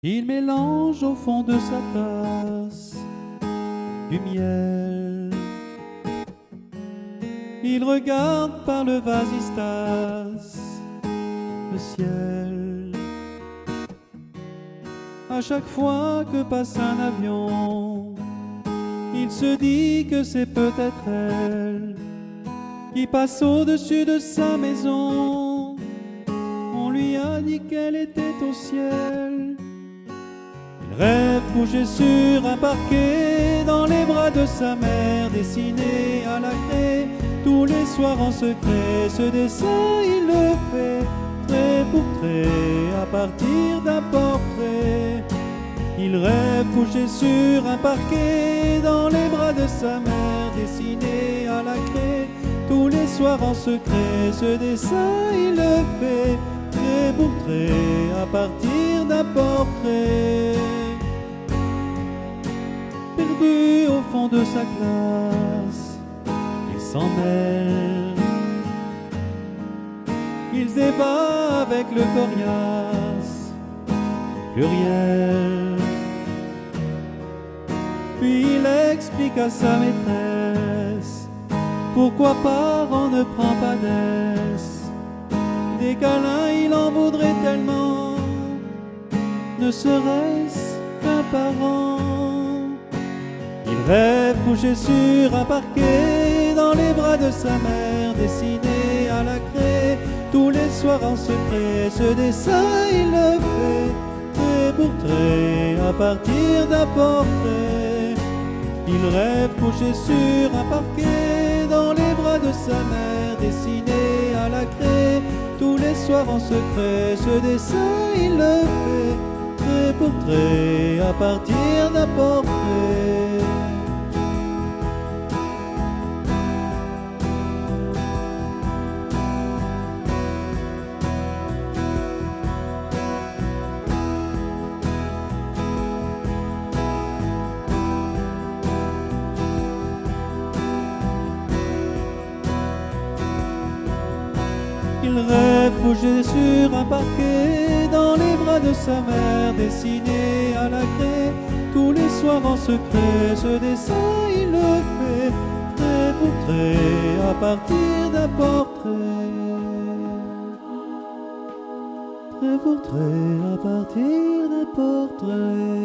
Il mélange au fond de sa tasse du miel. Il regarde par le vasistas le ciel. À chaque fois que passe un avion, il se dit que c'est peut-être elle qui passe au-dessus de sa maison. On lui a dit qu'elle était au ciel. Il rêve couché sur un parquet dans les bras de sa mère, dessiné à la craie tous les soirs en secret. Ce dessin il le fait trait pour trait à partir d'un portrait. Il rêve couché sur un parquet dans les bras de sa mère, dessiné à la craie tous les soirs en secret. Ce dessin il le fait trait pour trait à partir d'un portrait. Perdu au fond de sa classe, il s'en mêle. Il se débat avec le coriace pluriel. Puis il explique à sa maîtresse pourquoi parent ne prend pas d'aise. Des câlins il en voudrait tellement, ne serait-ce qu'un parent. Il rêve couché sur un parquet dans les bras de sa mère, dessiné à la craie tous les soirs en secret. Ce dessin il le fait trait pour trait à partir d'un portrait. Il rêve couché sur un parquet dans les bras de sa mère, dessiné à la craie tous les soirs en secret. Ce dessin il le fait trait pour trait à partir d'un portrait. Il rêve couché sur un parquet dans les bras de sa mère, dessiné à la craie tous les soirs en secret. Ce dessin il le fait trait pour trait à partir d'un portrait. Trait pour trait à partir d'un portrait.